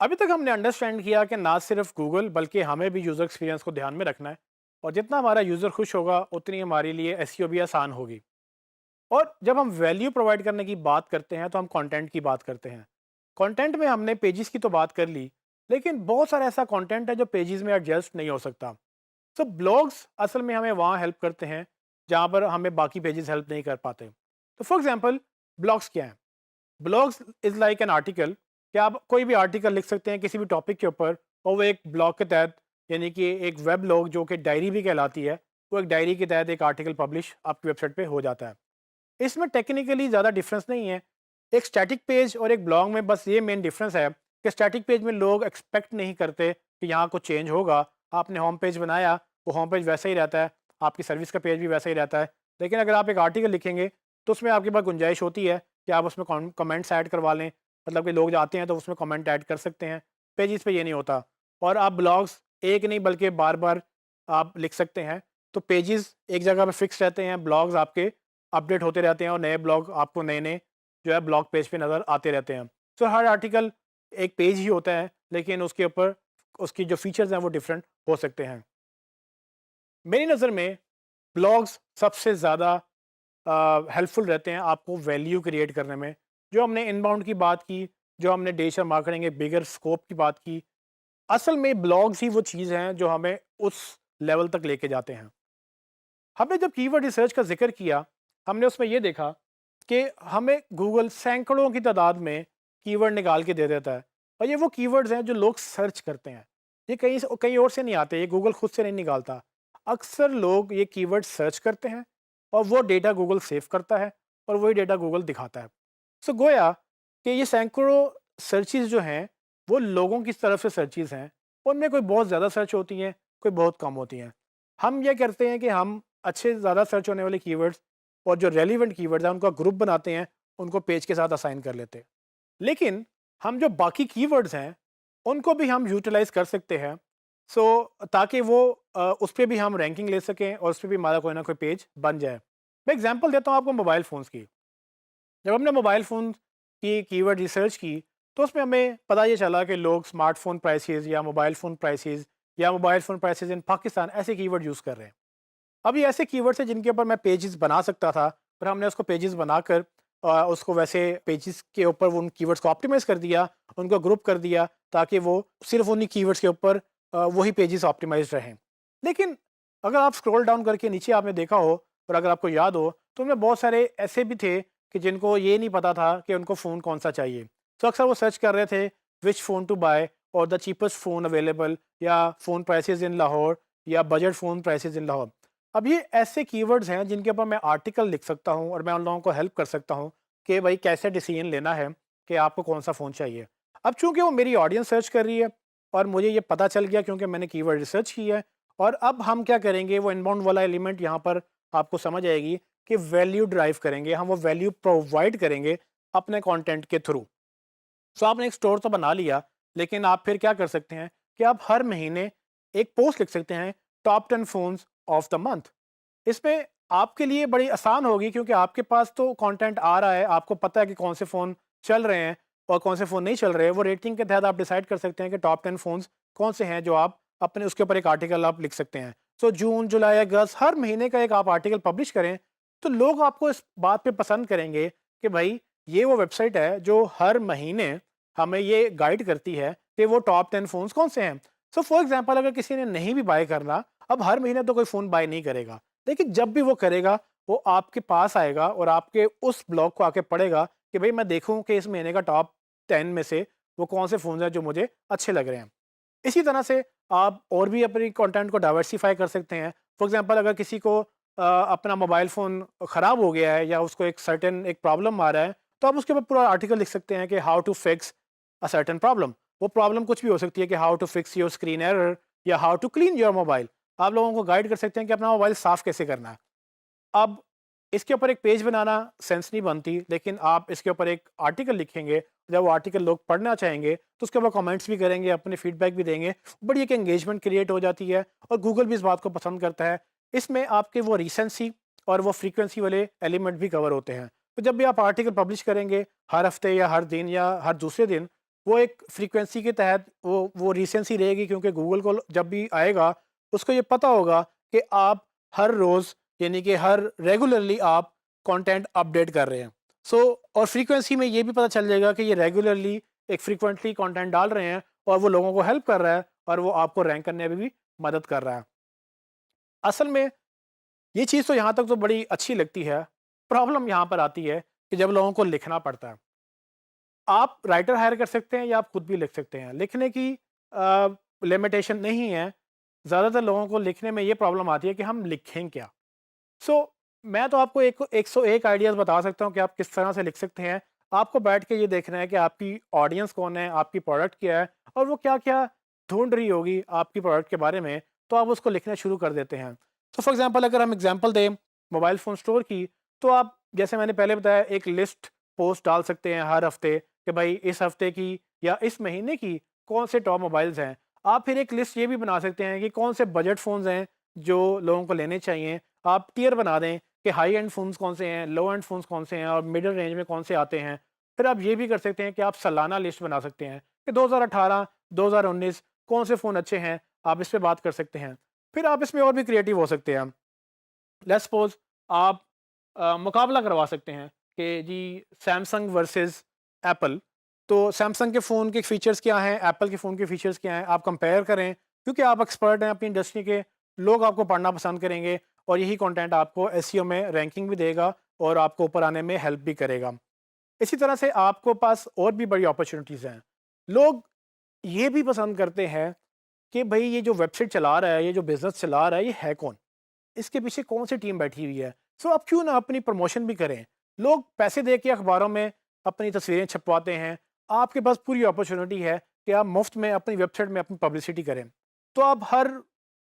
अभी तक हमने अंडरस्टैंड किया कि ना सिर्फ गूगल बल्कि हमें भी यूज़र एक्सपीरियंस को ध्यान में रखना है और जितना हमारा यूज़र खुश होगा उतनी हमारे लिए एसईओ भी आसान होगी। और जब हम वैल्यू प्रोवाइड करने की बात करते हैं तो हम कंटेंट की बात करते हैं। कंटेंट में हमने पेजेस की तो बात कर ली, लेकिन बहुत सारा ऐसा कंटेंट है जो पेजेस में एडजस्ट नहीं हो सकता। सो ब्लॉग्स असल में हमें वहाँ हेल्प करते हैं जहाँ पर हमें बाकी पेजेस हेल्प नहीं कर पाते। तो फॉर एग्जांपल, ब्लॉग्स क्या हैं? Blogs is like an article कि आप कोई भी आर्टिकल लिख सकते हैं किसी भी टॉपिक के ऊपर, और वो एक ब्लॉग के तहत, यानी कि एक वेब ब्लॉग जो कि डायरी भी कहलाती है, वो एक डायरी के तहत एक आर्टिकल पब्लिश आपकी वेबसाइट पे हो जाता है। इसमें टेक्निकली ज़्यादा डिफरेंस नहीं है। एक स्टैटिक पेज और एक ब्लॉग में बस ये मेन डिफरेंस है कि स्टैटिक पेज में लोग एक्सपेक्ट नहीं करते कि यहाँ कुछ चेंज होगा। आपने होम पेज बनाया, वो होम पेज वैसा ही रहता है, आपकी सर्विस का पेज भी वैसा ही रहता है। लेकिन अगर आप एक आर्टिकल लिखेंगे तो उसमें आपके पास गुंजाइश होती है कि आप उसमें कमेंट्स ऐड करवा लें, मतलब कि लोग जाते हैं तो उसमें कमेंट ऐड कर सकते हैं। पेजेस पे ये नहीं होता। और आप ब्लॉग्स एक नहीं बल्कि बार बार आप लिख सकते हैं। तो पेजेस एक जगह पे फिक्स रहते हैं, ब्लॉग्स आपके अपडेट होते रहते हैं और नए ब्लॉग आपको नए नए जो है ब्लॉग पेज पे नज़र आते रहते हैं। सो हर आर्टिकल एक पेज ही होता है, लेकिन उसके ऊपर उसकी जो फीचर्स हैं वो डिफरेंट हो सकते हैं। मेरी नज़र में ब्लॉग्स सबसे ज़्यादा हेल्पफुल रहते हैं आपको वैल्यू क्रिएट करने में। जो हमने इनबाउंड की बात की, जो हमने डिजिटल मार्केटिंग के बिगर स्कोप की बात की, असल में ब्लॉग्स ही वो चीज़ हैं जो हमें उस लेवल तक लेके जाते हैं। हमने जब कीवर्ड रिसर्च का जिक्र किया, हमने उसमें ये देखा कि हमें गूगल सैकड़ों की तादाद में कीवर्ड निकाल के दे देता है, और ये वो कीवर्ड्स हैं जो लोग सर्च करते हैं। ये कहीं और से नहीं आते, ये गूगल खुद से नहीं निकालता। अक्सर लोग ये कीवर्ड सर्च करते हैं और वो डेटा गूगल सेव करता है और वही डेटा गूगल दिखाता है। सो गोया कि ये सैकड़ों सर्चेज़ जो हैं वो लोगों की तरफ से सर्चेज़ हैं। उनमें कोई बहुत ज़्यादा सर्च होती हैं, कोई बहुत कम होती हैं। हम ये करते हैं कि हम अच्छे ज़्यादा सर्च होने वाले कीवर्ड्स और जो रेलिवेंट कीवर्ड्स हैं उनका ग्रुप बनाते हैं, उनको पेज के साथ असाइन कर लेते हैं। लेकिन हम जो बाकी कीवर्ड्स हैं उनको भी हम यूटिलाइज कर सकते हैं। सो ताकि वो उस पे भी हम रैंकिंग ले सकें और उस पे भी हमारा कोई ना कोई पेज बन जाए। मैं एग्जांपल देता हूँ आपको मोबाइल फ़ोन्स की। जब हमने मोबाइल फ़ोन की कीवर्ड रिसर्च की तो उसमें हमें पता ये चला कि लोग स्मार्टफ़ोन प्राइसेस या मोबाइल फ़ोन प्राइसेस या mobile phone prices in Pakistan ऐसे कीवर्ड यूज़ कर रहे हैं। अब ये ऐसे कीवर्ड्स हैं जिनके ऊपर मैं पेजेस बना सकता था, पर हमने उसको पेजेस बनाकर उसको वैसे पेजेस के ऊपर वो उन कीवर्ड्स को ऑप्टिमाइज़ कर दिया, उनको ग्रुप कर दिया ताकि वो सिर्फ़ उन्हीं कीवर्ड्स के ऊपर वही पेजेस ऑप्टिमाइज़्ड रहें। लेकिन अगर आप स्क्रॉल डाउन करके नीचे आपने देखा हो और अगर आपको याद हो, तो उनमें बहुत सारे ऐसे भी थे कि जिनको ये नहीं पता था कि उनको फ़ोन कौन-सा चाहिए। तो अक्सर वो सर्च कर रहे थे व्हिच फ़ोन टू बाय और द चीपेस्ट फ़ोन अवेलेबल या फ़ोन प्राइसेज़ इन लाहौर या बजट फ़ोन प्राइसेज़ इन लाहौर। अब ये ऐसे कीवर्ड्स हैं जिनके ऊपर मैं आर्टिकल लिख सकता हूँ और मैं उन लोगों को हेल्प कर सकता हूँ कि भाई कैसे डिसीजन लेना है कि आपको कौन सा फ़ोन चाहिए। अब चूंकि वो मेरी ऑडियंस सर्च कर रही है और मुझे ये पता चल गया क्योंकि मैंने कीवर्ड रिसर्च की है, और अब हम क्या करेंगे, वो इनबाउंड वाला एलिमेंट यहाँ पर आपको समझ आएगी कि वैल्यू ड्राइव करेंगे हम, वो वैल्यू प्रोवाइड करेंगे अपने कंटेंट के थ्रू। सो आपने एक स्टोर तो बना लिया, लेकिन आप फिर क्या कर सकते हैं कि आप हर महीने एक पोस्ट लिख सकते हैं, top 10 phones of the month. इसमें आपके लिए बड़ी आसान होगी क्योंकि आपके पास तो कंटेंट आ रहा है, आपको पता है कि कौन से फ़ोन चल रहे हैं और कौन से फ़ोन नहीं चल रहे हैं। वो रेटिंग के तहत आप डिसाइड कर सकते हैं कि टॉप 10 फ़ोन्स कौन से हैं जो आप अपने उसके ऊपर एक आर्टिकल आप लिख सकते हैं। सो जून, जुलाई, अगस्त हर महीने का एक आप आर्टिकल पब्लिश करें, तो लोग आपको इस बात पे पसंद करेंगे कि भाई ये वो वेबसाइट है जो हर महीने हमें ये गाइड करती है कि वो टॉप 10 फ़ोन्स कौन से हैं। सो फॉर एग्ज़ाम्पल, अगर किसी ने नहीं भी बाय करना, अब हर महीने तो कोई फ़ोन बाय नहीं करेगा। लेकिन जब भी वो करेगा, वो आपके पास आएगा और आपके उस ब्लॉग को आके पढ़ेगा कि भाई मैं देखूँ कि इस महीने का टॉप 10 में से वो कौन से फ़ोन्स हैं जो मुझे अच्छे लग रहे हैं। इसी तरह से आप और भी अपनी कंटेंट को डाइवर्सिफ़ाई कर सकते हैं। फॉर एग्ज़ाम्पल, अगर किसी को अपना मोबाइल फ़ोन ख़राब हो गया है या उसको एक सर्टेन एक प्रॉब्लम आ रहा है, तो आप उसके ऊपर पूरा आर्टिकल लिख सकते हैं कि how to fix a certain problem. वो प्रॉब्लम कुछ भी हो सकती है कि how to fix your screen error या how to clean your mobile. आप लोगों को गाइड कर सकते हैं कि अपना मोबाइल साफ़ कैसे करना है। अब इसके ऊपर एक पेज बनाना सेंस नहीं बनती, लेकिन आप इसके ऊपर एक आर्टिकल लिखेंगे, जब वो आर्टिकल लोग पढ़ना चाहेंगे तो उसके ऊपर कमेंट्स भी करेंगे, अपने फीडबैक भी देंगे, बड़ी एक एंगेजमेंट क्रिएट हो जाती है और गूगल भी इस बात को पसंद करता है। इसमें आपके वो रिसेंसी और वो फ्रीक्वेंसी वाले एलिमेंट भी कवर होते हैं। तो जब भी आप आर्टिकल पब्लिश करेंगे, हर हफ्ते या हर दिन या हर दूसरे दिन, वो एक फ्रीक्वेंसी के तहत वो रिसेंसी रहेगी, क्योंकि गूगल को जब भी आएगा उसको ये पता होगा कि आप हर रोज़ यानी कि हर रेगुलरली आप कंटेंट अपडेट कर रहे हैं। सो और फ्रीक्वेंसी में ये भी पता चल जाएगा कि ये रेगुलरली एक फ्रीक्वेंटली कंटेंट डाल रहे हैं और वो लोगों को हेल्प कर रहा है और वो आपको रैंक करने में भी मदद कर रहा है। असल में ये चीज़ तो यहाँ तक तो बड़ी अच्छी लगती है। प्रॉब्लम यहाँ पर आती है कि जब लोगों को लिखना पड़ता है। आप राइटर हायर कर सकते हैं या आप खुद भी लिख सकते हैं। लिखने की लिमिटेशन नहीं है। ज़्यादातर लोगों को लिखने में ये प्रॉब्लम आती है कि हम लिखें क्या? सो मैं तो आपको एक 101 आइडियाज़ बता सकता हूँ कि आप किस तरह से लिख सकते हैं। आपको बैठ के ये देखना है कि आपकी ऑडियंस कौन है, आपकी प्रोडक्ट क्या है और वो क्या-क्या ढूँढ रही होगी आपकी प्रोडक्ट के बारे में, तो आप उसको लिखना शुरू कर देते हैं। तो फॉर एग्ज़ाम्पल अगर हम एग्ज़ाम्पल दें मोबाइल फ़ोन स्टोर की, तो आप जैसे मैंने पहले बताया एक लिस्ट पोस्ट डाल सकते हैं हर हफ़्ते कि भाई इस हफ़्ते की या इस महीने की कौन से टॉप मोबाइल्स हैं। आप फिर एक लिस्ट ये भी बना सकते हैं कि कौन से बजट फ़ोन्स हैं जो लोगों को लेने चाहिए। आप टियर बना दें कि हाई एंड फ़ोन्स कौन से हैं, लो एंड फ़ोन्स कौन से हैं और मिडल रेंज में कौन से आते हैं। फिर आप ये भी कर सकते हैं कि आप सालाना लिस्ट बना सकते हैं कि 2018, 2019 कौन से फ़ोन अच्छे हैं, आप इस पे बात कर सकते हैं। फिर आप इसमें और भी क्रिएटिव हो सकते हैं। लेट्स सपोज़ आप मुकाबला करवा सकते हैं कि जी सैमसंग वर्सेस एप्पल। तो सैमसंग के फ़ोन के फ़ीचर्स क्या हैं, एप्पल के फ़ोन के फ़ीचर्स क्या हैं, आप कंपेयर करें क्योंकि आप एक्सपर्ट हैं अपनी इंडस्ट्री के, लोग आपको पढ़ना पसंद करेंगे और यही कंटेंट आपको एसईओ में रैंकिंग भी देगा और आपको ऊपर आने में हेल्प भी करेगा। इसी तरह से आपको पास और भी बड़ी अपॉर्चुनिटीज़ हैं। लोग ये भी पसंद करते हैं कि भई ये जो वेबसाइट चला रहा है, ये जो बिज़नेस चला रहा है, ये है कौन? इसके पीछे कौन सी टीम बैठी हुई है? सो आप क्यों ना अपनी प्रमोशन भी करें? लोग पैसे दे के अखबारों में अपनी तस्वीरें छपवाते हैं। आपके पास पूरी अपॉर्चुनिटी है कि आप मुफ्त में अपनी वेबसाइट में अपनी पब्लिसिटी करें। तो आप हर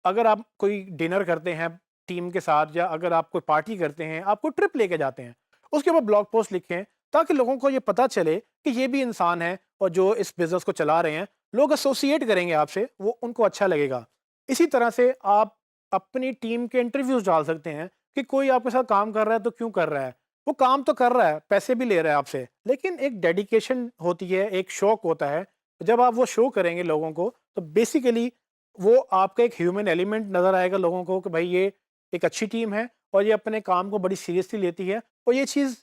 अगर आप कोई डिनर करते हैं टीम के साथ या अगर आप कोई पार्टी करते हैं, आप कोई ट्रिप लेके जाते हैं, उसके ऊपर ब्लॉग पोस्ट लिखें ताकि लोगों को ये पता चले कि ये भी इंसान है और जो इस बिज़नेस को चला रहे हैं, लोग एसोसिएट करेंगे आपसे, वो उनको अच्छा लगेगा। इसी तरह से आप अपनी टीम के इंटरव्यूज़ डाल सकते हैं कि कोई आपके साथ काम कर रहा है तो क्यों कर रहा है? वो काम तो कर रहा है, पैसे भी ले रहा है आपसे, लेकिन एक डेडिकेशन होती है, एक शौक होता है। जब आप वो शो करेंगे लोगों को, तो बेसिकली वो आपका एक ह्यूमन एलिमेंट नज़र आएगा लोगों को कि भाई ये एक अच्छी टीम है और ये अपने काम को बड़ी सीरियसली लेती है और ये चीज़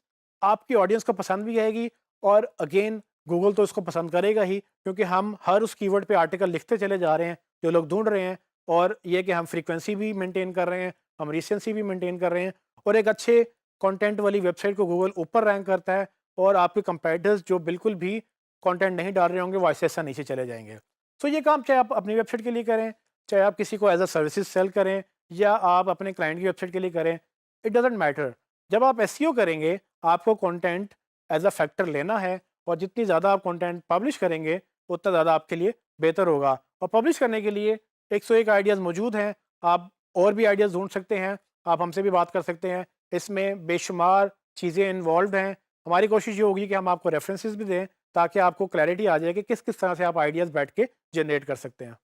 आपकी ऑडियंस को पसंद भी आएगी और अगेन गूगल तो इसको पसंद करेगा ही क्योंकि हम हर उस कीवर्ड पे आर्टिकल लिखते चले जा रहे हैं, जो लोग ढूँढ रहे हैं और ये कि हम फ्रीक्वेंसी भी मेंटेन कर रहे हैं, हम रिसेंसी भी मेंटेन कर रहे हैं और एक अच्छे कंटेंट वाली वेबसाइट को गूगल ऊपर रैंक करता है और आपके कंपेटिटर्स जो बिल्कुल भी कंटेंट नहीं डाल रहे होंगे वो ऐसे-ऐसा नीचे चले जाएँगे। सो ये काम चाहे आप अपनी वेबसाइट के लिए करें, चाहे आप किसी को एज़ अ सर्विसेज़ सेल करें या आप अपने क्लाइंट की वेबसाइट के लिए करें, इट डज़न्ट मैटर। जब आप एसईओ करेंगे, आपको कंटेंट एज़ अ फैक्टर लेना है और जितनी ज़्यादा आप कंटेंट पब्लिश करेंगे, उतना ज़्यादा आपके लिए बेहतर होगा और पब्लिश करने के लिए 101 आइडियाज़ मौजूद हैं। आप और भी आइडियाज़ ढूँढ सकते हैं, आप हमसे भी बात कर सकते हैं। इसमें बेशुमार चीज़ें इन्वॉल्व्ड हैं। हमारी कोशिश ये होगी कि हम आपको रेफ़रेंसेस भी दें ताकि आपको क्लैरिटी आ जाए कि किस-किस तरह से आप आइडियाज़ बैठ के जनरेट कर सकते हैं।